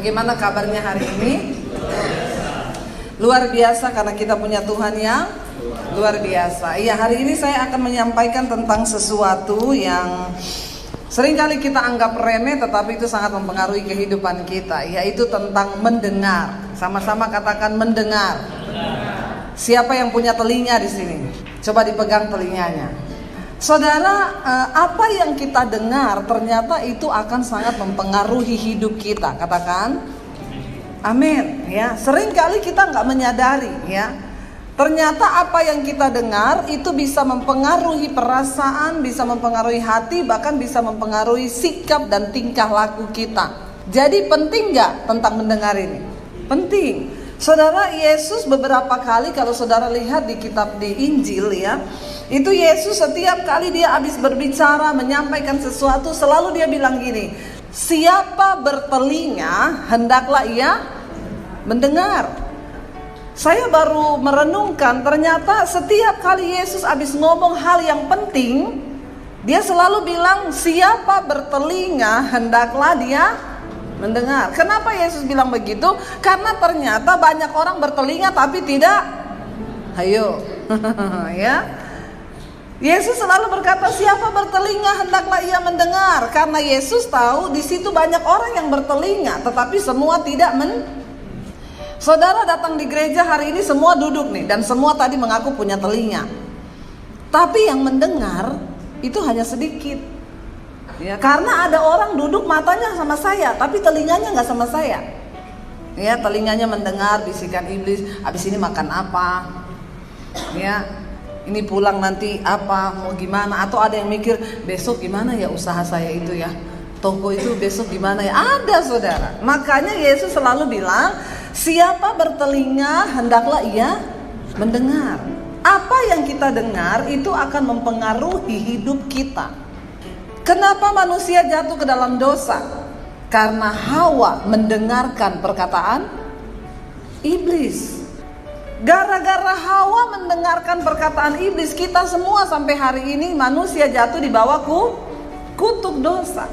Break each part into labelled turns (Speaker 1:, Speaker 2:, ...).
Speaker 1: Bagaimana kabarnya hari ini? Luar biasa karena kita punya Tuhan yang luar biasa. Iya, hari ini saya akan menyampaikan tentang sesuatu yang seringkali kita anggap remeh tetapi itu sangat mempengaruhi kehidupan kita, yaitu tentang mendengar. Sama-sama katakan mendengar. Siapa yang punya telinga di sini? Coba dipegang telinganya. Saudara, apa yang kita dengar ternyata itu akan sangat mempengaruhi hidup kita. Katakan amin ya. Seringkali kita nggak menyadari ya. Ternyata apa yang kita dengar itu bisa mempengaruhi perasaan, bisa mempengaruhi hati, bahkan bisa mempengaruhi sikap dan tingkah laku kita. Jadi penting nggak tentang mendengar ini? Penting. Saudara, Yesus beberapa kali kalau saudara lihat di kitab di Injil ya, itu Yesus setiap kali dia habis berbicara, menyampaikan sesuatu, selalu dia bilang gini, siapa bertelinga hendaklah ia mendengar. Saya baru merenungkan, ternyata setiap kali Yesus habis ngomong hal yang penting, dia selalu bilang siapa bertelinga hendaklah dia mendengar. Kenapa Yesus bilang begitu? Karena ternyata banyak orang bertelinga tapi tidak ayo ya. Yesus selalu berkata siapa bertelinga hendaklah ia mendengar, karena Yesus tahu di situ banyak orang yang bertelinga tetapi semua tidak Saudara datang di gereja hari ini semua duduk nih dan semua tadi mengaku punya telinga. Tapi yang mendengar itu hanya sedikit. Ya, karena ada orang duduk matanya sama saya tapi telinganya nggak sama saya. Ya, telinganya mendengar bisikan iblis, habis ini makan apa? Ya, ini pulang nanti apa, mau gimana? Atau ada yang mikir besok gimana ya usaha saya itu ya, toko itu besok gimana ya? Ada saudara. Makanya Yesus selalu bilang siapa bertelinga hendaklah ia mendengar. Apa yang kita dengar itu akan mempengaruhi hidup kita. Kenapa manusia jatuh ke dalam dosa? Karena Hawa mendengarkan perkataan iblis. Gara-gara Hawa mendengarkan perkataan iblis, kita semua sampai hari ini manusia jatuh di bawah kutuk dosa.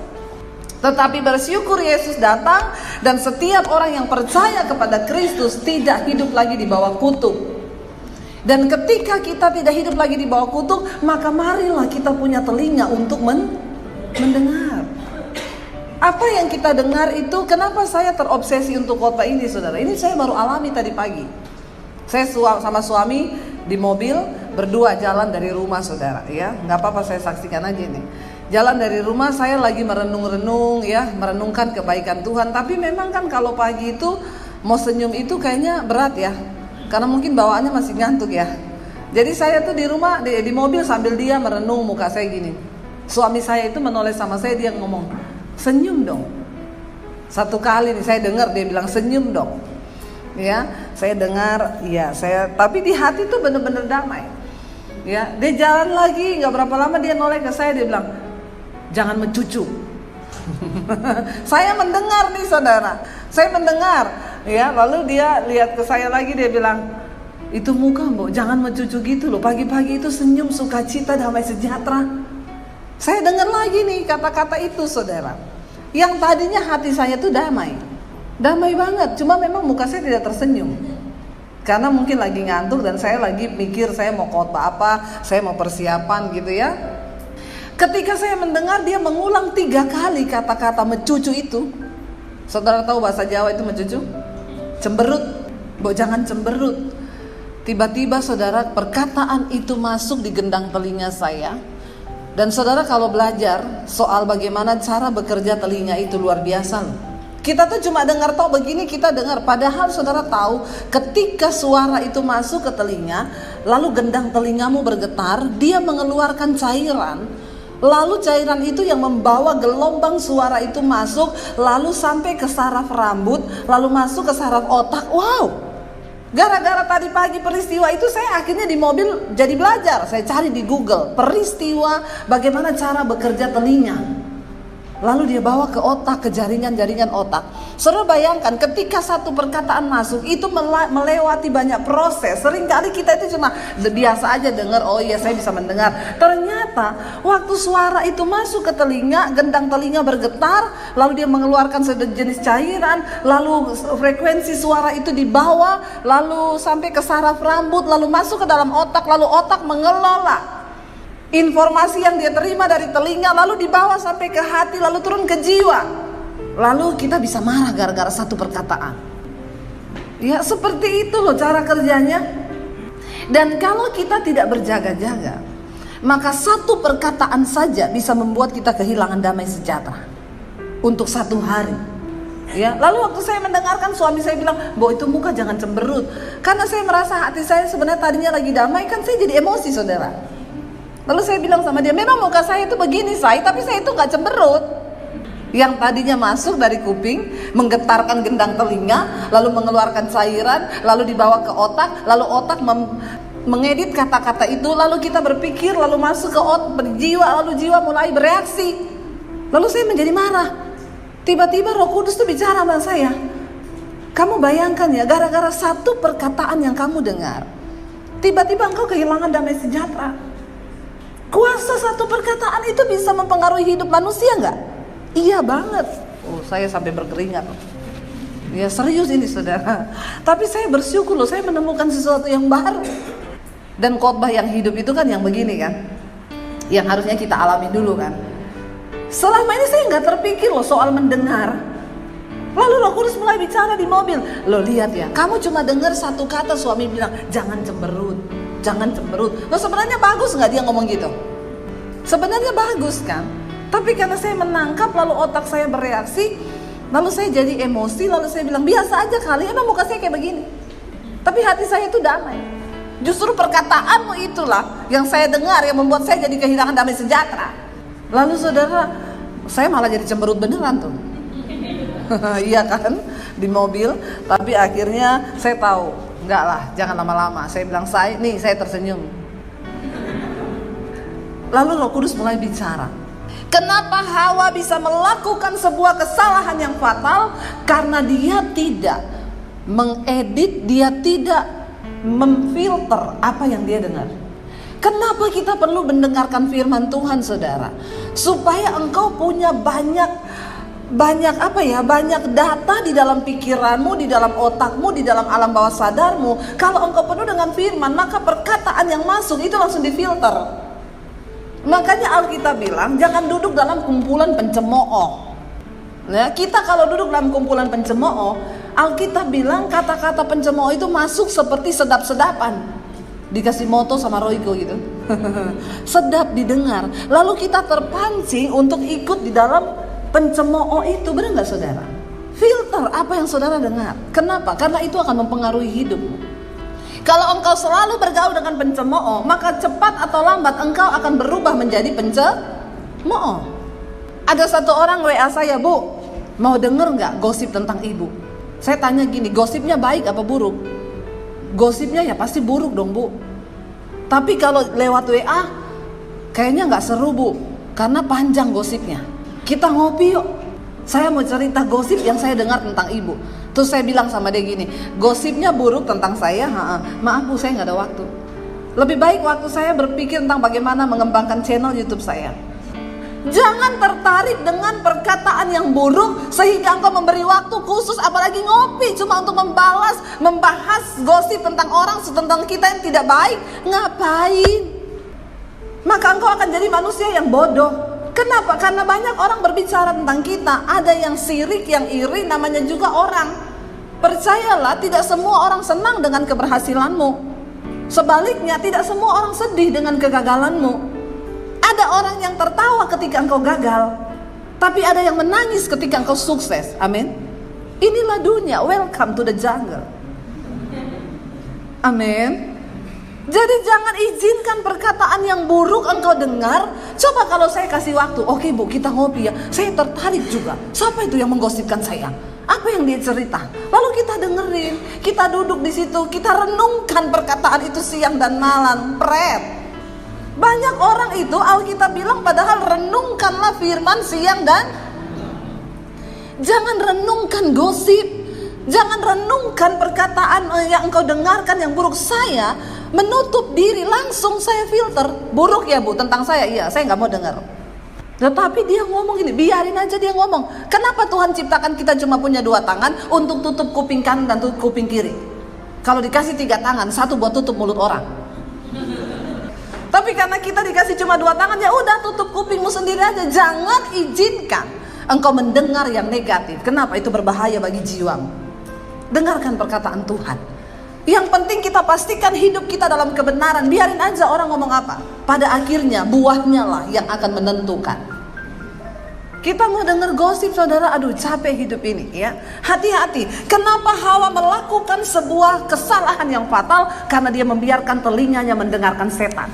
Speaker 1: Tetapi bersyukur Yesus datang dan setiap orang yang percaya kepada Kristus tidak hidup lagi di bawah kutuk. Dan ketika kita tidak hidup lagi di bawah kutuk, maka marilah kita punya telinga untuk mendengar. Apa yang kita dengar itu, kenapa saya terobsesi untuk khotbah ini saudara? Ini saya baru alami tadi pagi. Saya sama suami di mobil berdua jalan dari rumah saudara ya. Gak apa-apa, saya saksikan aja nih. Jalan dari rumah saya lagi merenung-renung ya, merenungkan kebaikan Tuhan. Tapi memang kan kalau pagi itu mau senyum itu kayaknya berat ya, karena mungkin bawaannya masih ngantuk ya. Jadi saya tuh di rumah di mobil sambil dia merenung, muka saya gini. Suami saya itu menoleh sama saya, dia ngomong senyum dong. Satu kali nih saya dengar dia bilang senyum dong. Ya, saya dengar, ya saya. Tapi di hati tuh bener-bener damai. Ya, dia jalan lagi, nggak berapa lama dia noleh ke saya, dia bilang jangan mencucu. Saya mendengar nih saudara, saya mendengar. Ya, lalu dia lihat ke saya lagi, dia bilang itu muka mbok jangan mencucu gitu loh. Pagi-pagi itu senyum, sukacita, damai sejahtera. Saya dengar lagi nih kata-kata itu saudara. Yang tadinya hati saya tuh damai banget. Cuma memang muka saya tidak tersenyum. Karena mungkin lagi ngantuk dan saya lagi mikir saya mau khotbah apa, saya mau persiapan gitu ya. Ketika saya mendengar dia mengulang 3 kali kata-kata mencucu itu. Saudara tahu bahasa Jawa itu mencucu? Cemberut. Mbok jangan cemberut. Tiba-tiba saudara perkataan itu masuk di gendang telinga saya. Dan saudara kalau belajar soal bagaimana cara bekerja telinga itu luar biasa loh. Kita tuh cuma dengar tahu begini, kita dengar. Padahal saudara tahu ketika suara itu masuk ke telinga, lalu gendang telingamu bergetar, dia mengeluarkan cairan. Lalu cairan itu yang membawa gelombang suara itu masuk, lalu sampai ke saraf rambut, lalu masuk ke saraf otak. Wow! Gara-gara tadi pagi peristiwa itu saya akhirnya di mobil jadi belajar. Saya cari di Google peristiwa bagaimana cara bekerja telinga. lalu dia bawa ke otak, ke jaringan-jaringan otak. Saudara bayangkan ketika satu perkataan masuk, itu melewati banyak proses. Seringkali kita itu cuma biasa aja dengar, oh iya saya bisa mendengar. Ternyata waktu suara itu masuk ke telinga, gendang telinga bergetar, lalu dia mengeluarkan sejenis cairan, lalu frekuensi suara itu dibawa, lalu sampai ke saraf rambut, lalu masuk ke dalam otak, lalu otak mengelola informasi yang dia terima dari telinga, lalu dibawa sampai ke hati, lalu turun ke jiwa. Lalu kita bisa marah gara-gara satu perkataan. Ya seperti itu loh cara kerjanya. Dan kalau kita tidak berjaga-jaga, maka satu perkataan saja bisa membuat kita kehilangan damai sejahtera untuk satu hari. Ya, lalu waktu saya mendengarkan suami saya bilang, "Bo, itu muka jangan cemberut." Karena saya merasa hati saya sebenarnya tadinya lagi damai, kan saya jadi emosi, saudara. Lalu saya bilang sama dia, memang muka saya itu begini say, tapi saya itu gak cemberut. Yang tadinya masuk dari kuping, menggetarkan gendang telinga, lalu mengeluarkan cairan, lalu dibawa ke otak, lalu otak mengedit kata-kata itu, lalu kita berpikir, lalu masuk ke otak, jiwa, lalu jiwa mulai bereaksi. Lalu saya menjadi marah. Tiba-tiba Roh Kudus itu bicara sama saya. Kamu bayangkan ya, gara-gara satu perkataan yang kamu dengar, tiba-tiba engkau kehilangan damai sejahtera. Kuasa satu perkataan itu bisa mempengaruhi hidup manusia nggak? Iya banget. Oh, saya sampai berkeringat. Ya serius ini saudara. Tapi saya bersyukur loh, saya menemukan sesuatu yang baru. Dan khotbah yang hidup itu kan yang begini kan, yang harusnya kita alami dulu kan. Selama ini saya nggak terpikir loh soal mendengar. Lalu Roh Kudus mulai bicara di mobil. Lo lihat ya, kamu cuma dengar satu kata suami bilang, jangan cemberut. Jangan cemberut. Nah sebenarnya bagus nggak dia ngomong gitu? Sebenarnya bagus kan? Tapi karena saya menangkap, lalu otak saya bereaksi, lalu saya jadi emosi, lalu saya bilang biasa aja kali, emang muka saya kayak begini. Tapi hati saya itu damai. Justru perkataanmu itulah yang saya dengar yang membuat saya jadi kehilangan damai sejahtera. Lalu saudara, saya malah jadi cemberut beneran tuh. Iya kan? Di mobil. Tapi akhirnya saya tahu, enggak lah, jangan lama-lama. Saya bilang, saya tersenyum. Lalu Roh Kudus mulai bicara. Kenapa Hawa bisa melakukan sebuah kesalahan yang fatal? Karena dia tidak mengedit, dia tidak memfilter apa yang dia dengar. Kenapa kita perlu mendengarkan firman Tuhan, saudara? Supaya engkau punya banyak data di dalam pikiranmu, di dalam otakmu, di dalam alam bawah sadarmu. Kalau engkau penuh dengan firman, maka perkataan yang masuk itu langsung difilter. Makanya Alkitab bilang jangan duduk dalam kumpulan pencemooh. Nah, kita kalau duduk dalam kumpulan pencemooh, Alkitab bilang kata-kata pencemooh itu masuk seperti sedap-sedapan. Dikasih moto sama Royko gitu. Sedap didengar. Lalu kita terpancing untuk ikut di dalam pencemooh itu, benar nggak saudara? Filter apa yang saudara dengar. Kenapa? Karena itu akan mempengaruhi hidupmu. Kalau engkau selalu bergaul dengan pencemooh, maka cepat atau lambat engkau akan berubah menjadi pencemooh. Ada satu orang WA saya, Bu, mau denger nggak gosip tentang ibu? Saya tanya gini, gosipnya baik apa buruk? Gosipnya ya pasti buruk dong, Bu. Tapi kalau lewat WA, kayaknya nggak seru, Bu, karena panjang gosipnya. Kita ngopi yuk. Saya mau cerita gosip yang saya dengar tentang ibu. Terus saya bilang sama dia gini, gosipnya buruk tentang saya, maaf Bu, saya nggak ada waktu. Lebih baik waktu saya berpikir tentang bagaimana mengembangkan channel YouTube saya. Jangan tertarik dengan perkataan yang buruk sehingga engkau memberi waktu khusus, apalagi ngopi cuma untuk membahas gosip tentang orang, tentang kita yang tidak baik. Ngapain? Maka engkau akan jadi manusia yang bodoh. Kenapa? Karena banyak orang berbicara tentang kita. Ada yang sirik, yang iri, namanya juga orang. Percayalah, tidak semua orang senang dengan keberhasilanmu. Sebaliknya, tidak semua orang sedih dengan kegagalanmu. Ada orang yang tertawa ketika engkau gagal, tapi ada yang menangis ketika engkau sukses. Amin. Inilah dunia. Welcome to the jungle. Amin. Jadi jangan izinkan perkataan yang buruk engkau dengar. Coba kalau saya kasih waktu, oke Bu, kita ngopi ya. Saya tertarik juga. Siapa itu yang menggosipkan saya? Apa yang dia cerita? Lalu kita dengerin, kita duduk di situ, kita renungkan perkataan itu siang dan malam. Banyak orang itu Alkitab bilang padahal renungkanlah firman siang dan Jangan renungkan gosip, jangan renungkan perkataan yang engkau dengarkan yang buruk. Saya menutup diri, langsung saya filter. Buruk ya Bu tentang saya, iya saya gak mau dengar. Tetapi dia ngomong gini, biarin aja dia ngomong. Kenapa Tuhan ciptakan kita cuma punya 2 tangan untuk tutup kuping kanan dan tutup kuping kiri? Kalau dikasih 3 tangan, 1 buat tutup mulut orang. Tapi karena kita dikasih cuma 2 tangan, ya udah tutup kupingmu sendiri aja. Jangan izinkan engkau mendengar yang negatif. Kenapa? Itu berbahaya bagi jiwamu. Dengarkan perkataan Tuhan. Yang penting kita pastikan hidup kita dalam kebenaran. Biarin aja orang ngomong apa. Pada akhirnya buahnya lah yang akan menentukan. Kita mau dengar gosip saudara, aduh capek hidup ini ya. Hati-hati, kenapa Hawa melakukan sebuah kesalahan yang fatal? Karena dia membiarkan telinganya mendengarkan setan.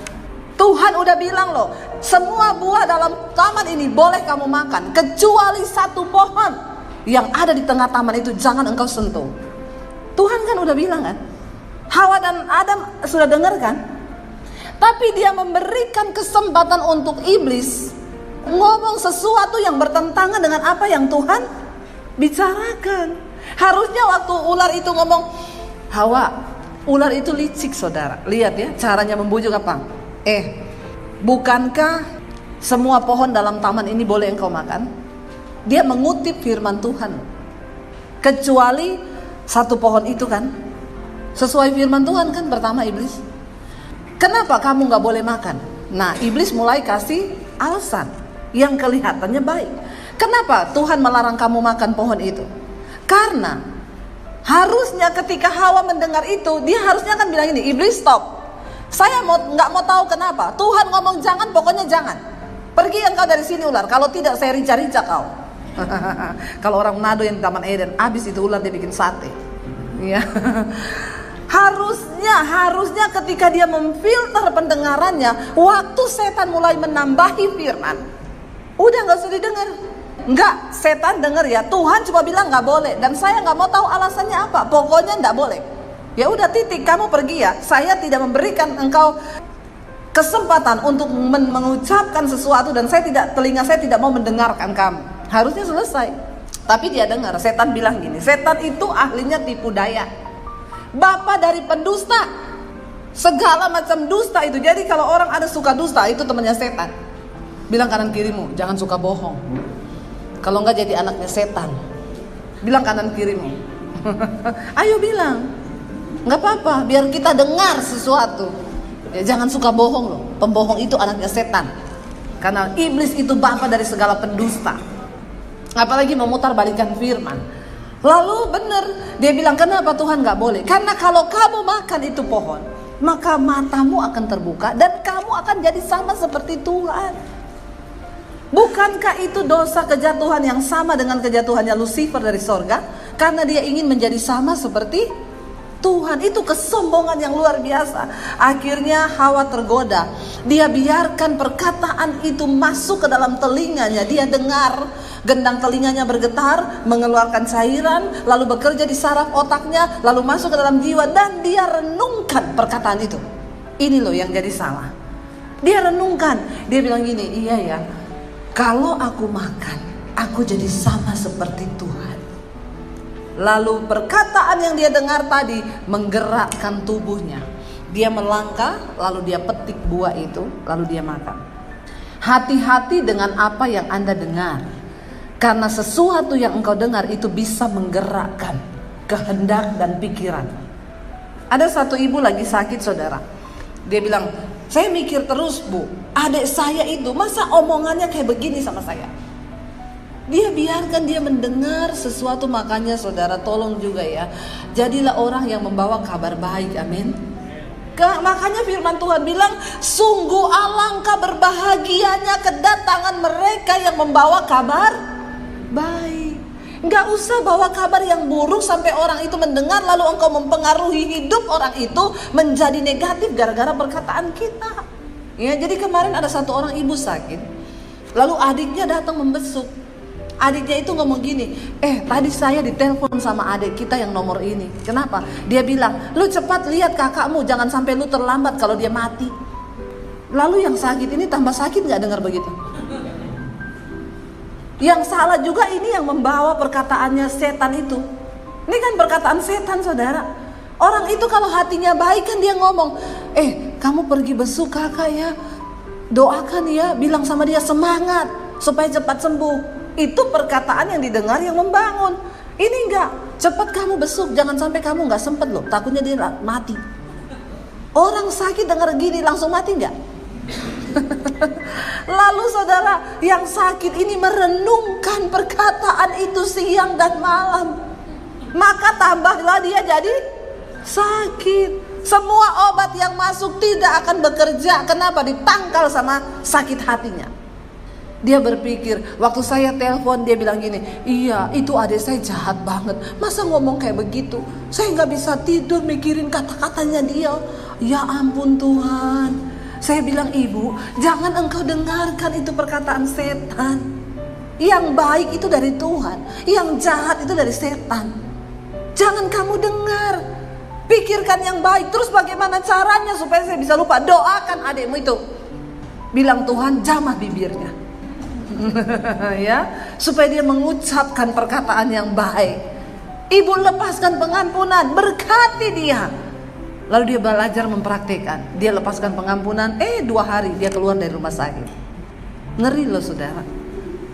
Speaker 1: Tuhan udah bilang loh, semua buah dalam taman ini boleh kamu makan, kecuali 1 pohon yang ada di tengah taman itu jangan engkau sentuh. Tuhan kan udah bilang kan, Hawa dan Adam sudah dengar kan? Tapi dia memberikan kesempatan untuk iblis ngomong sesuatu yang bertentangan dengan apa yang Tuhan bicarakan. Harusnya waktu ular itu ngomong, Hawa, ular itu licik saudara. Lihat ya caranya membujuk apa? Bukankah semua pohon dalam taman ini boleh engkau makan? Dia mengutip firman Tuhan, kecuali 1 pohon itu kan. Sesuai firman Tuhan kan pertama iblis. Kenapa kamu gak boleh makan? Nah iblis mulai kasih alasan yang kelihatannya baik. Kenapa Tuhan melarang kamu makan pohon itu? Karena harusnya ketika Hawa mendengar itu, dia harusnya kan bilang ini, iblis stop. Saya nggak mau tahu kenapa. Tuhan ngomong jangan, pokoknya jangan. Pergi engkau dari sini ular. Kalau tidak saya rica-rica kau. Kalau orang Manado yang di Taman Eden, habis itu ular dia bikin sate. Ya. Harusnya ketika dia memfilter pendengarannya, waktu setan mulai menambahi firman, udah nggak usah didengar. Enggak, setan dengar ya. Tuhan cuma bilang nggak boleh, dan saya nggak mau tahu alasannya apa. Pokoknya nggak boleh. Ya udah titik, kamu pergi ya. Saya tidak memberikan engkau kesempatan untuk mengucapkan sesuatu, dan telinga saya tidak mau mendengarkan kamu. Harusnya selesai. Tapi dia dengar. Setan bilang gini. Setan itu ahlinya tipu daya. Bapa dari pendusta. Segala macam dusta itu. Jadi kalau orang ada suka dusta, itu temannya setan. Bilang kanan kirimu, jangan suka bohong. Kalau enggak jadi anaknya setan. Bilang kanan kirimu. Ayo bilang. Enggak apa-apa, biar kita dengar sesuatu. Ya, jangan suka bohong loh. Pembohong itu anaknya setan. Karena iblis itu bapa dari segala pendusta. Apalagi memutarbalikkan firman. Lalu benar, dia bilang kenapa Tuhan gak boleh? Karena kalau kamu makan itu pohon, maka matamu akan terbuka dan kamu akan jadi sama seperti Tuhan. Bukankah itu dosa kejatuhan yang sama dengan kejatuhannya Lucifer dari sorga? Karena dia ingin menjadi sama seperti Tuhan. Itu kesombongan yang luar biasa. Akhirnya Hawa tergoda. Dia biarkan perkataan itu masuk ke dalam telinganya. Dia dengar, gendang telinganya bergetar, mengeluarkan cairan, lalu bekerja di saraf otaknya, lalu masuk ke dalam jiwa, dan dia renungkan perkataan itu. Ini loh yang jadi salah. Dia renungkan. Dia bilang gini, iya ya, kalau aku makan, aku jadi sama seperti Tuhan. Lalu perkataan yang dia dengar tadi menggerakkan tubuhnya. Dia melangkah, lalu dia petik buah itu, lalu dia makan. Hati-hati dengan apa yang Anda dengar. Karena sesuatu yang engkau dengar itu bisa menggerakkan kehendak dan pikiran. Ada satu ibu lagi sakit saudara. Dia bilang, saya mikir terus Bu, adik saya itu masa omongannya kayak begini sama saya. Dia biarkan dia mendengar sesuatu, makanya saudara tolong juga ya. Jadilah orang yang membawa kabar baik, amin. Makanya firman Tuhan bilang, sungguh alangkah berbahagianya kedatangan mereka yang membawa kabar baik. Gak usah bawa kabar yang buruk sampai orang itu mendengar lalu engkau mempengaruhi hidup orang itu menjadi negatif gara-gara perkataan kita. Ya, jadi kemarin ada satu orang ibu sakit, lalu adiknya datang membesuk. Adiknya itu ngomong gini, tadi saya ditelepon sama adik kita yang nomor ini. Kenapa? Dia bilang, lu cepat lihat kakakmu, jangan sampai lu terlambat kalau dia mati. Lalu yang sakit ini tambah sakit gak dengar begitu? Yang salah juga ini yang membawa perkataannya setan itu. Ini kan perkataan setan, saudara. Orang itu kalau hatinya baik kan dia ngomong, kamu pergi besuk kakak ya, doakan ya, bilang sama dia semangat supaya cepat sembuh. Itu perkataan yang didengar yang membangun. Ini enggak, cepat kamu besuk, jangan sampai kamu enggak sempet loh, takutnya dia mati. Orang sakit dengar gini langsung mati enggak? Lalu saudara, yang sakit ini merenungkan perkataan itu siang dan malam, maka tambahlah dia jadi sakit. Semua obat yang masuk tidak akan bekerja. Kenapa? Ditangkal sama sakit hatinya. Dia berpikir, waktu saya telepon dia bilang gini, iya itu adik saya jahat banget, masa ngomong kayak begitu, saya gak bisa tidur mikirin kata-katanya dia. Ya ampun Tuhan. Saya bilang, ibu jangan engkau dengarkan itu perkataan setan. Yang baik itu dari Tuhan, yang jahat itu dari setan. Jangan kamu dengar. Pikirkan yang baik. Terus bagaimana caranya supaya saya bisa lupa? Doakan adikmu itu. Bilang Tuhan jamah bibirnya. Ya, supaya dia mengucapkan perkataan yang baik. Ibu lepaskan pengampunan, berkati dia. Lalu dia belajar mempraktikkan. Dia lepaskan pengampunan, 2 hari dia keluar dari rumah sakit. Ngeri loh saudara.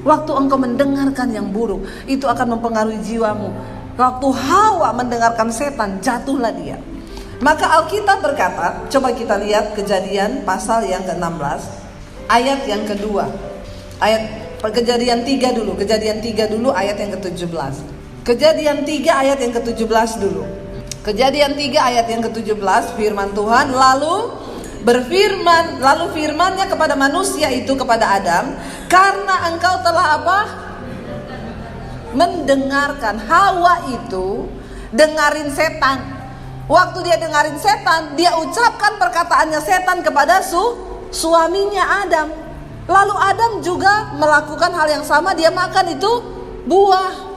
Speaker 1: Waktu engkau mendengarkan yang buruk, itu akan mempengaruhi jiwamu. Waktu Hawa mendengarkan setan, jatuhlah dia. Maka Alkitab berkata, coba kita lihat Kejadian pasal yang ke-16, ayat yang kedua. Kejadian 3 dulu, Kejadian 3 dulu ayat yang ke-17. Kejadian 3 ayat yang ke-17 dulu. Kejadian 3 ayat yang ke-17, firman Tuhan, lalu firmannya kepada manusia itu, kepada Adam, karena engkau telah apa? Mendengarkan. Hawa itu dengarin setan. Waktu dia dengarin setan, dia ucapkan perkataannya setan kepada suaminya Adam. Lalu Adam juga melakukan hal yang sama, dia makan itu buah.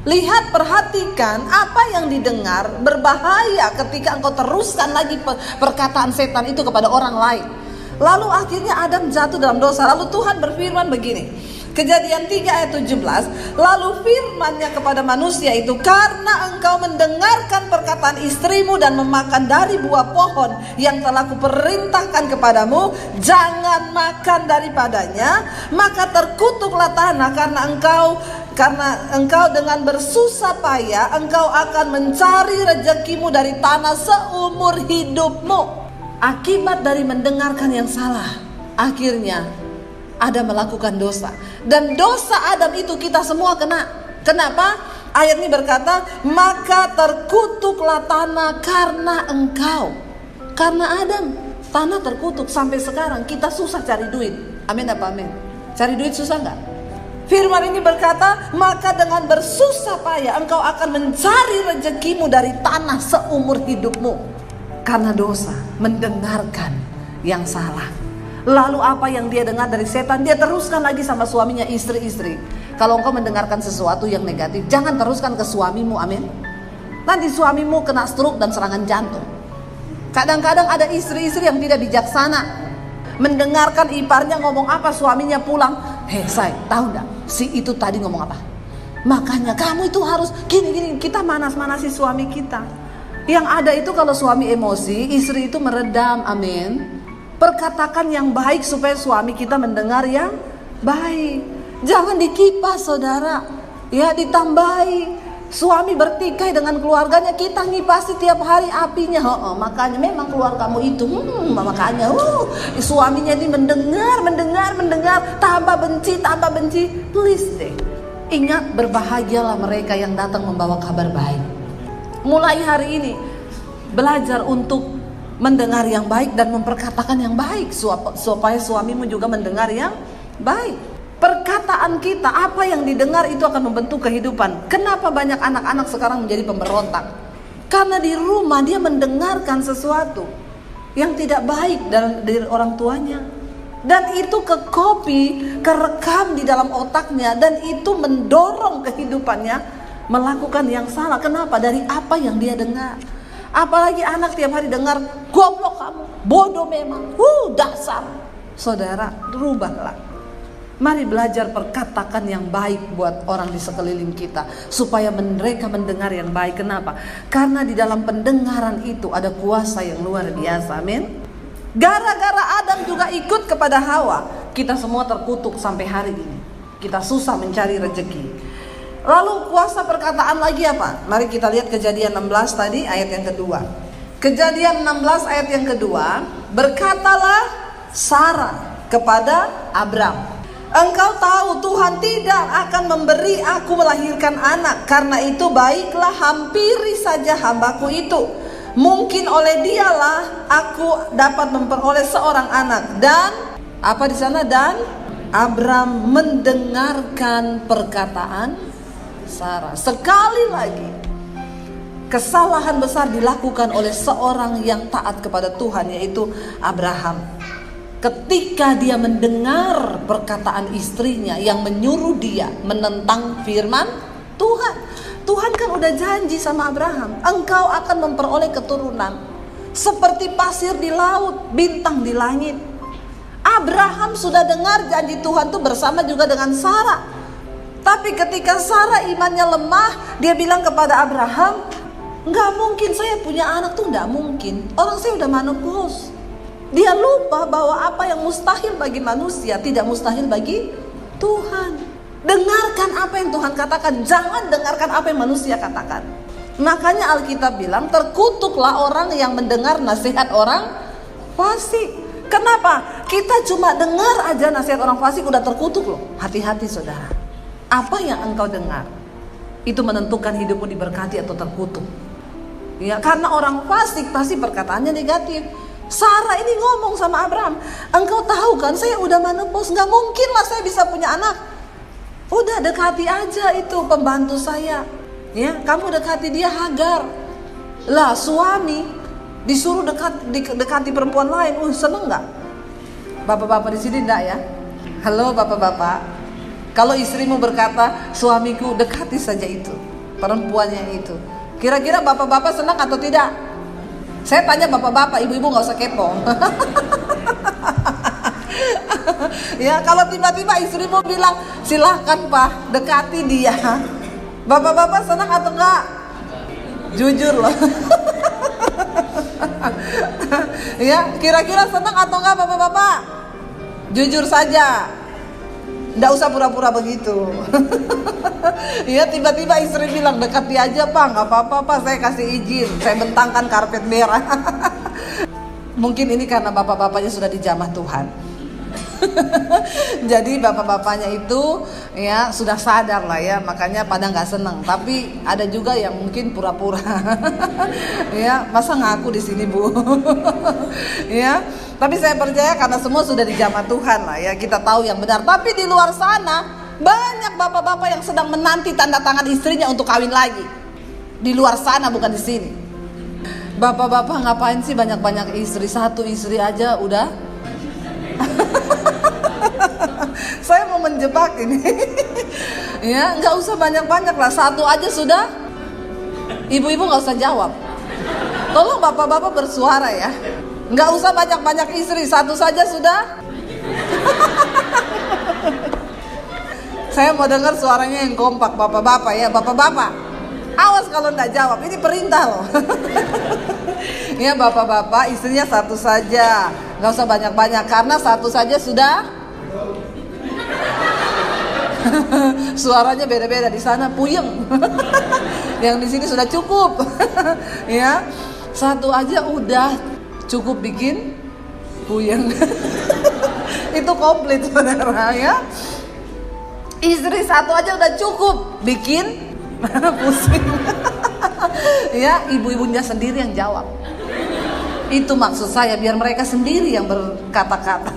Speaker 1: Lihat, perhatikan apa yang didengar berbahaya ketika engkau teruskan lagi perkataan setan itu kepada orang lain. Lalu akhirnya Adam jatuh dalam dosa. Lalu Tuhan berfirman begini, Kejadian 3 ayat 17, lalu firman-Nya kepada manusia itu, karena engkau mendengarkan perkataan istrimu dan memakan dari buah pohon yang telah kuperintahkan kepadamu, jangan makan daripadanya, maka terkutuklah tanah karena engkau dengan bersusah payah engkau akan mencari rezekimu dari tanah seumur hidupmu. Akibat dari mendengarkan yang salah, akhirnya Adam melakukan dosa. Dan dosa Adam itu kita semua kena. Kenapa? Ayat ini berkata, maka terkutuklah tanah karena engkau. Karena Adam, tanah terkutuk. Sampai sekarang kita susah cari duit. Amin apa amin? Cari duit susah gak? Firman ini berkata, maka dengan bersusah payah engkau akan mencari rezekimu dari tanah seumur hidupmu. Karena dosa, mendengarkan yang salah. Lalu apa yang dia dengar dari setan, dia teruskan lagi sama suaminya, istri-istri. Kalau engkau mendengarkan sesuatu yang negatif, jangan teruskan ke suamimu, amin. Nanti suamimu kena stroke dan serangan jantung. Kadang-kadang ada istri-istri yang tidak bijaksana, mendengarkan iparnya ngomong apa, suaminya pulang, say, tahu gak, si itu tadi ngomong apa? Makanya kamu itu harus gini-gini. Kita manas-manasi suami kita. Yang ada itu kalau suami emosi, istri itu meredam, amin. Perkatakan yang baik supaya suami kita mendengar yang baik. Jangan dikipas saudara, ya ditambahi. Suami bertikai dengan keluarganya, kita ngipasi tiap hari apinya. Makanya memang keluargamu itu, makanya suaminya ini mendengar, tambah benci. Please deh, ingat, berbahagialah mereka yang datang membawa kabar baik. Mulai hari ini belajar untuk mendengar yang baik dan memperkatakan yang baik supaya suamimu juga mendengar yang baik. Perkataan kita, apa yang didengar itu akan membentuk kehidupan. Kenapa banyak anak-anak sekarang menjadi pemberontak? Karena di rumah dia mendengarkan sesuatu yang tidak baik dari orang tuanya, dan itu kerekam di dalam otaknya, dan itu mendorong kehidupannya melakukan yang salah. Kenapa? Dari apa yang dia dengar. Apalagi anak tiap hari dengar, goblok kamu, bodoh memang, dasar. Saudara, rubahlah. Mari belajar perkatakan yang baik buat orang di sekeliling kita, supaya mereka mendengar yang baik. Kenapa? Karena di dalam pendengaran itu ada kuasa yang luar biasa. Amin. Gara-gara Adam juga ikut kepada Hawa, kita semua terkutuk sampai hari ini. Kita susah mencari rezeki. Lalu kuasa perkataan lagi apa? Mari kita lihat Kejadian 16 tadi ayat yang kedua. Kejadian 16 ayat yang kedua, berkatalah Sarah kepada Abram, engkau tahu Tuhan tidak akan memberi aku melahirkan anak. Karena itu baiklah hampiri saja hambaku itu. Mungkin oleh dialah aku dapat memperoleh seorang anak. Dan apa di sana? Dan Abram mendengarkan perkataan Sarah. Sekali lagi, kesalahan besar dilakukan oleh seorang yang taat kepada Tuhan, yaitu Abraham. Ketika dia mendengar perkataan istrinya yang menyuruh dia menentang firman Tuhan. Tuhan kan udah janji sama Abraham, engkau akan memperoleh keturunan seperti pasir di laut, bintang di langit. Abraham sudah dengar janji Tuhan itu bersama juga dengan Sarah. Tapi ketika Sarah imannya lemah, dia bilang kepada Abraham, nggak mungkin saya punya anak tuh, nggak mungkin. Orang saya udah menopause. Dia lupa bahwa apa yang mustahil bagi manusia tidak mustahil bagi Tuhan. Dengarkan apa yang Tuhan katakan, jangan dengarkan apa yang manusia katakan. Makanya Alkitab bilang, terkutuklah orang yang mendengar nasihat orang fasik. Kenapa? Kita cuma dengar aja nasihat orang fasik udah terkutuk loh. Hati-hati saudara. Apa yang engkau dengar itu menentukan hidupmu diberkati atau terkutuk. Ya, karena orang fasik pasti perkataannya negatif. Sarah ini ngomong sama Abraham, engkau tahu kan saya udah menopause, nggak mungkin lah saya bisa punya anak. Udah dekati aja itu pembantu saya, ya kamu dekati dia Hagar. Lah suami disuruh dekati perempuan lain, seneng nggak? Bapak-bapak di sini enggak ya? Halo bapak-bapak, kalau istrimu berkata suamiku dekati saja itu perempuannya itu, kira-kira bapak-bapak senang atau tidak? Saya tanya bapak-bapak, ibu-ibu gak usah kepo. Ya, kalau tiba-tiba istrimu bilang, silahkan pak, dekati dia. Bapak-bapak senang atau enggak? Jujur loh. Ya, kira-kira senang atau enggak bapak-bapak? Jujur saja. Nggak usah pura-pura begitu. Ya, tiba-tiba istri bilang, dekati aja pak, nggak apa-apa pak, saya kasih izin, saya bentangkan karpet merah. Mungkin ini karena bapak-bapaknya sudah dijamah Tuhan. Jadi bapak-bapaknya itu ya sudah sadar lah ya, makanya pada nggak seneng. Tapi ada juga yang mungkin pura-pura. Ya, masa ngaku di sini bu? Ya, tapi saya percaya karena semua sudah dijamah Tuhan lah ya, kita tahu yang benar. Tapi di luar sana banyak bapak-bapak yang sedang menanti tanda tangan istrinya untuk kawin lagi. Di luar sana, bukan di sini. Bapak-bapak ngapain sih banyak-banyak istri? Satu istri aja udah. Saya mau menjebak ini. Ya, nggak usah banyak-banyak lah, satu aja sudah. Ibu-ibu nggak usah jawab. Tolong bapak-bapak bersuara ya. Nggak usah banyak-banyak istri, satu saja sudah. Saya mau dengar suaranya yang kompak bapak-bapak ya, bapak-bapak. Awas kalau nggak jawab, ini perintah loh. Ya bapak-bapak, istrinya satu saja, nggak usah banyak-banyak karena satu saja sudah. Suaranya beda-beda, di sana puyeng. Yang di sini sudah cukup. Ya, satu aja udah cukup bikin puyeng. Itu komplit saudara ya. Istri satu aja udah cukup bikin pusing. Ya, ibu-ibunya sendiri yang jawab. Itu maksud saya, biar mereka sendiri yang berkata-kata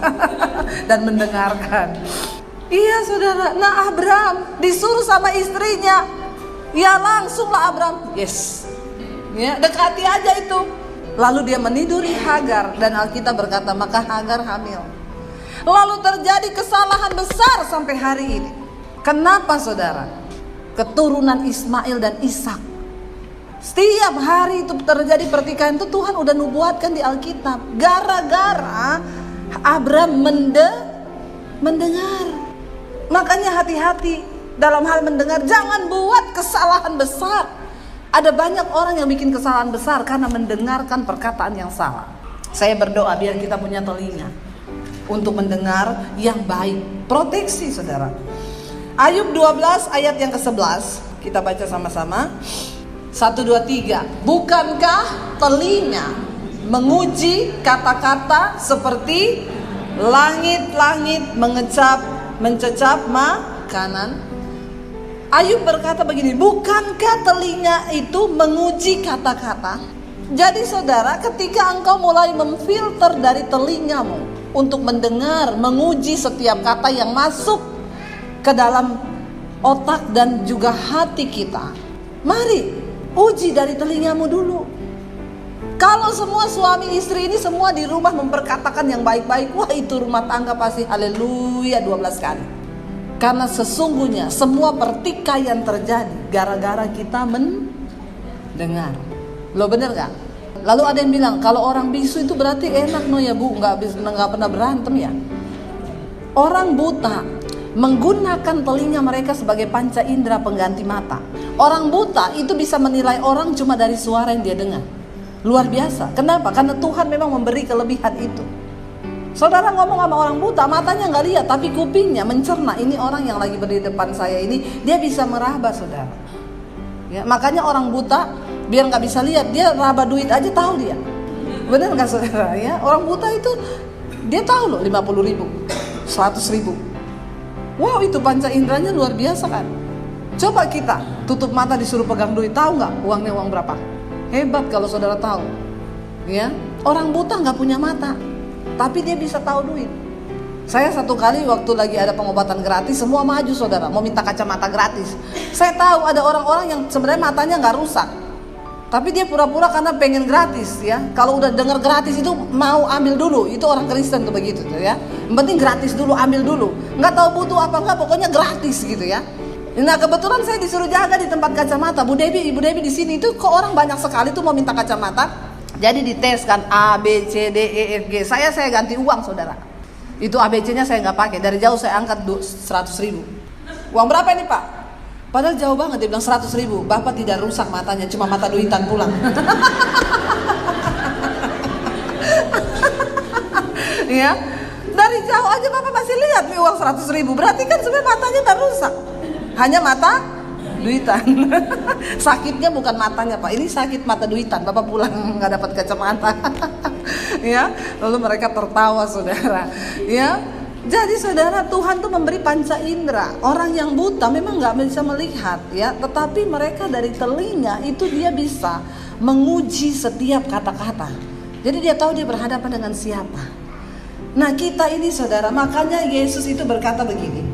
Speaker 1: dan mendengarkan. Iya saudara, nah Abram disuruh sama istrinya, ya langsunglah Abram, yes, ya dekati aja itu. Lalu dia meniduri Hagar dan Alkitab berkata maka Hagar hamil. Lalu terjadi kesalahan besar sampai hari ini. Kenapa saudara? Keturunan Ismail dan Ishak. Setiap hari itu terjadi pertikaian itu Tuhan udah nubuatkan di Alkitab. Gara-gara Abram mendengar. Makanya hati-hati dalam hal mendengar, jangan buat kesalahan besar. Ada banyak orang yang bikin kesalahan besar karena mendengarkan perkataan yang salah. Saya berdoa biar kita punya telinga untuk mendengar yang baik. Proteksi saudara. Ayub 12 ayat yang ke-11. Kita baca sama-sama. 1, 2, 3. Bukankah telinga menguji kata-kata seperti langit-langit mencecap makanan? Ayub berkata begini, bukankah telinga itu menguji kata-kata? Jadi saudara, ketika engkau mulai memfilter dari telingamu untuk mendengar, menguji setiap kata yang masuk ke dalam otak dan juga hati kita, mari uji dari telingamu dulu. Kalau semua suami istri ini semua di rumah memperkatakan yang baik-baik, wah itu rumah tangga pasti haleluya 12 kali. Karena sesungguhnya semua pertikaian terjadi gara-gara kita mendengar. Lo bener gak? Lalu ada yang bilang kalau orang bisu itu berarti enak no ya bu, nggak pernah berantem ya. Orang buta menggunakan telinga mereka sebagai panca indera pengganti mata. Orang buta itu bisa menilai orang cuma dari suara yang dia dengar. Luar biasa. Kenapa? Karena Tuhan memang memberi kelebihan itu. Saudara ngomong sama orang buta, matanya nggak lihat, tapi kupingnya mencerna. Ini orang yang lagi berdiri depan saya ini, dia bisa meraba saudara. Ya, makanya orang buta biar nggak bisa lihat, dia raba duit aja tahu dia. Benar nggak saudara? Ya, orang buta itu dia tahu loh 50.000, 100.000. Wow, itu panca inderanya luar biasa kan? Coba kita tutup mata disuruh pegang duit, tahu nggak uangnya uang berapa? Hebat kalau saudara tahu. Ya, orang buta nggak punya mata, tapi dia bisa tahu duit. Saya satu kali waktu lagi ada pengobatan gratis, semua maju saudara, mau minta kacamata gratis. Saya tahu ada orang-orang yang sebenarnya matanya nggak rusak, tapi dia pura-pura karena pengen gratis ya. Kalau udah dengar gratis itu mau ambil dulu, itu orang Kristen tuh begitu tuh ya. Yang penting gratis dulu, ambil dulu. Nggak tahu butuh apa nggak, pokoknya gratis gitu ya. Nah kebetulan saya disuruh jaga di tempat kacamata. Ibu Debbie di sini itu kok orang banyak sekali tuh mau minta kacamata. Jadi dites kan A, B, C, D, E, F, G. Saya ganti uang saudara. Itu ABC-nya saya nggak pakai. Dari jauh saya angkat 100.000. Uang berapa ini pak? Padahal jauh banget, dia bilang 100.000. Bapak tidak rusak matanya, cuma mata duitan pulang. Ya, dari jauh aja bapak masih lihat nih uang 100.000. Berarti kan sebenarnya matanya nggak rusak, hanya mata duitan. Sakitnya bukan matanya pak, ini sakit mata duitan. Bapak pulang nggak dapat kacamata. Ya, lalu mereka tertawa saudara. Ya, jadi saudara, Tuhan tuh memberi panca indera. Orang yang buta memang nggak bisa melihat ya, tetapi mereka dari telinga itu dia bisa menguji setiap kata-kata. Jadi dia tahu dia berhadapan dengan siapa. Nah kita ini saudara, makanya Yesus itu berkata begini,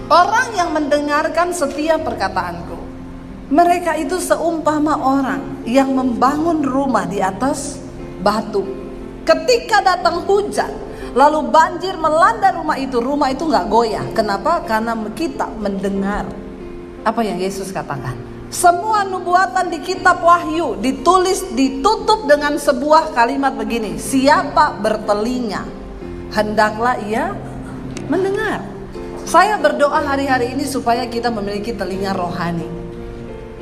Speaker 1: orang yang mendengarkan setiap perkataanku, mereka itu seumpama orang yang membangun rumah di atas batu. Ketika datang hujan, lalu banjir melanda rumah itu nggak goyah. Kenapa? Karena kita mendengar apa yang Yesus katakan. Semua nubuatan di kitab Wahyu ditutup dengan sebuah kalimat begini, siapa bertelinga, hendaklah ia mendengar. Saya berdoa hari-hari ini supaya kita memiliki telinga rohani.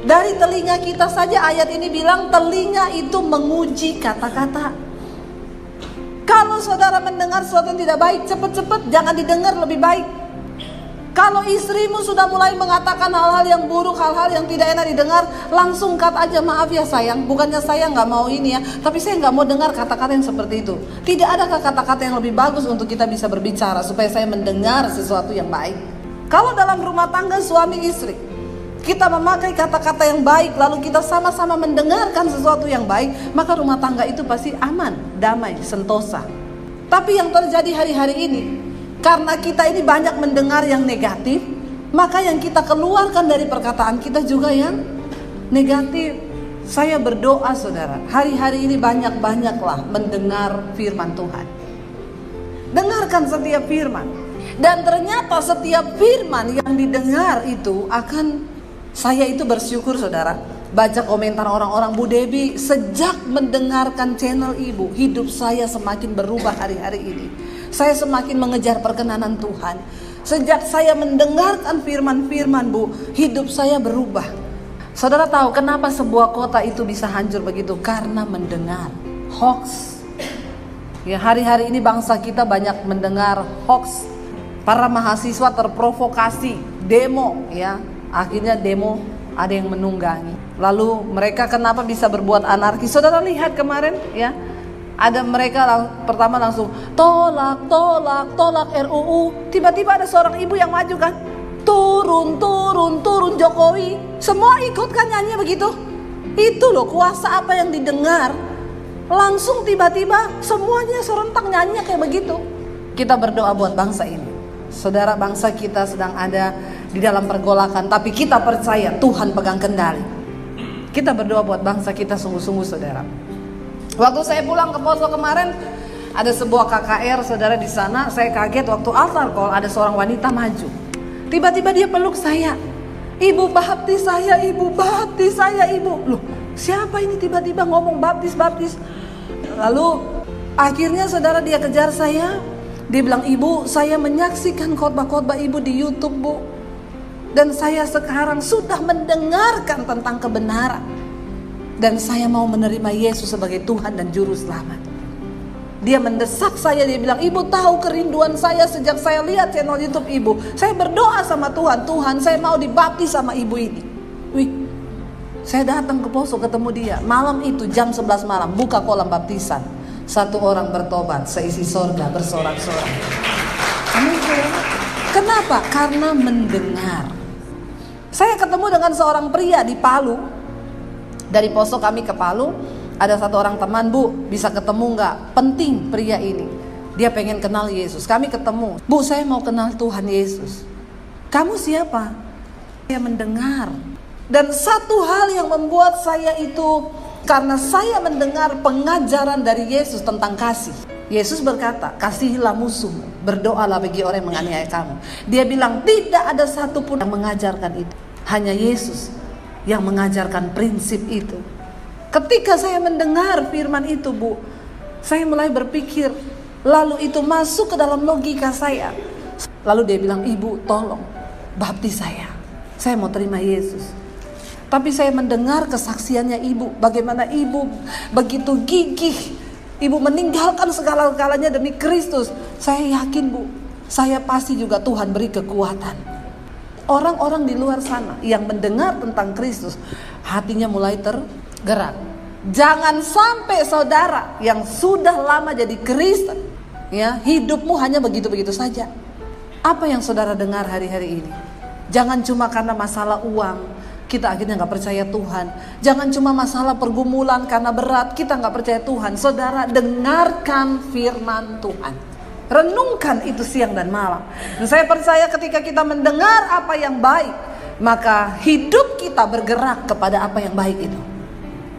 Speaker 1: Dari telinga kita saja ayat ini bilang telinga itu menguji kata-kata. Kalau saudara mendengar sesuatu yang tidak baik, cepat-cepat jangan didengar, lebih baik. Kalau istrimu sudah mulai mengatakan hal-hal yang buruk, hal-hal yang tidak enak didengar, langsung cut aja, maaf ya sayang, bukannya saya nggak mau ini ya, tapi saya nggak mau dengar kata-kata yang seperti itu. Tidak ada kata-kata yang lebih bagus untuk kita bisa berbicara supaya saya mendengar sesuatu yang baik. Kalau dalam rumah tangga suami istri, kita memakai kata-kata yang baik, lalu kita sama-sama mendengarkan sesuatu yang baik, maka rumah tangga itu pasti aman, damai, sentosa. Tapi yang terjadi hari-hari ini, karena kita ini banyak mendengar yang negatif, maka yang kita keluarkan dari perkataan kita juga yang negatif. Saya berdoa saudara, hari-hari ini banyak-banyaklah mendengar firman Tuhan. Dengarkan setiap firman. Dan ternyata setiap firman yang didengar itu akan, saya itu bersyukur saudara, baca komentar orang-orang, Bu Debbie sejak mendengarkan channel ibu, hidup saya semakin berubah hari-hari ini. Saya semakin mengejar perkenanan Tuhan. Sejak saya mendengarkan firman-firman, Bu, hidup saya berubah. Saudara tahu kenapa sebuah kota itu bisa hancur begitu? Karena mendengar hoax. Ya, hari-hari ini bangsa kita banyak mendengar hoax. Para mahasiswa terprovokasi, demo, ya. Akhirnya demo ada yang menunggangi. Lalu mereka kenapa bisa berbuat anarki? Saudara lihat kemarin, ya. Ada mereka pertama langsung tolak RUU. Tiba-tiba ada seorang ibu yang maju kan, turun Jokowi. Semua ikut kan nyanyi begitu. Itu loh kuasa apa yang didengar. Langsung tiba-tiba semuanya serentak nyanyi kayak begitu. Kita berdoa buat bangsa ini. Saudara, bangsa kita sedang ada di dalam pergolakan, tapi kita percaya Tuhan pegang kendali. Kita berdoa buat bangsa kita sungguh-sungguh, saudara. Waktu saya pulang ke Poso kemarin, ada sebuah KKR, saudara, di sana. Saya kaget waktu altar call ada seorang wanita maju. Tiba-tiba dia peluk saya. Ibu baptis saya, ibu baptis saya, ibu. Loh, siapa ini tiba-tiba ngomong baptis? Lalu akhirnya saudara dia kejar saya. Dia bilang, ibu, saya menyaksikan khotbah-khotbah ibu di YouTube, Bu. Dan saya sekarang sudah mendengarkan tentang kebenaran. Dan saya mau menerima Yesus sebagai Tuhan dan Juru Selamat. Dia mendesak saya, dia bilang, ibu tahu kerinduan saya sejak saya lihat channel YouTube ibu. Saya berdoa sama Tuhan, Tuhan saya mau dibaptis sama ibu ini. Wih, saya datang ke Poso ketemu dia. Malam itu jam 11 malam buka kolam baptisan. Satu orang bertobat, seisi sorga bersorak-sorak. Amin. Kenapa? Karena mendengar. Saya ketemu dengan seorang pria di Palu. Dari Poso kami ke Palu, ada satu orang teman, Bu, bisa ketemu nggak? Penting pria ini, dia pengen kenal Yesus. Kami ketemu, Bu, saya mau kenal Tuhan Yesus. Kamu siapa? Saya mendengar. Dan satu hal yang membuat saya itu, karena saya mendengar pengajaran dari Yesus tentang kasih. Yesus berkata, kasihilah musuhmu, berdoalah bagi orang yang menganiaya kamu. Dia bilang, tidak ada satupun yang mengajarkan itu, hanya Yesus yang mengajarkan prinsip itu. Ketika saya mendengar firman itu, Bu, saya mulai berpikir, lalu itu masuk ke dalam logika saya. Lalu dia bilang, ibu tolong baptis saya mau terima Yesus. Tapi saya mendengar kesaksiannya ibu, bagaimana ibu begitu gigih, ibu meninggalkan segala-galanya demi Kristus. Saya yakin, Bu, saya pasti juga Tuhan beri kekuatan. Orang-orang di luar sana yang mendengar tentang Kristus, hatinya mulai tergerak. Jangan sampai saudara yang sudah lama jadi Kristen, ya, hidupmu hanya begitu-begitu saja. Apa yang saudara dengar hari-hari ini? Jangan cuma karena masalah uang kita akhirnya gak percaya Tuhan. Jangan cuma masalah pergumulan karena berat kita gak percaya Tuhan. Saudara, dengarkan firman Tuhan. Renungkan itu siang dan malam. Dan saya percaya ketika kita mendengar apa yang baik, maka hidup kita bergerak kepada apa yang baik itu.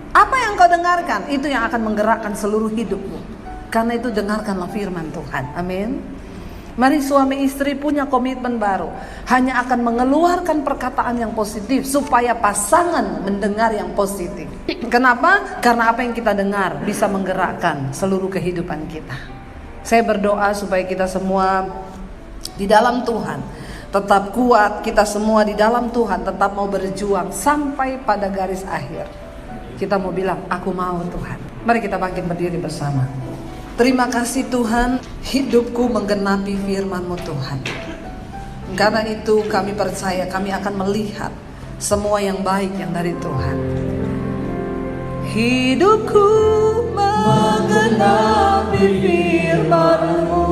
Speaker 1: Apa yang kau dengarkan, itu yang akan menggerakkan seluruh hidupmu. Karena itu dengarkanlah firman Tuhan. Amin. Mari suami istri punya komitmen baru, hanya akan mengeluarkan perkataan yang positif supaya pasangan mendengar yang positif. Kenapa? Karena apa yang kita dengar bisa menggerakkan seluruh kehidupan kita. Saya berdoa supaya kita semua di dalam Tuhan tetap kuat, kita semua di dalam Tuhan tetap mau berjuang sampai pada garis akhir. Kita mau bilang, aku mau Tuhan. Mari kita bangkit berdiri bersama. Terima kasih Tuhan, hidupku menggenapi firman-Mu Tuhan. Karena itu kami percaya kami akan melihat semua yang baik yang dari Tuhan. Hidupku menggenapi firman-Mu.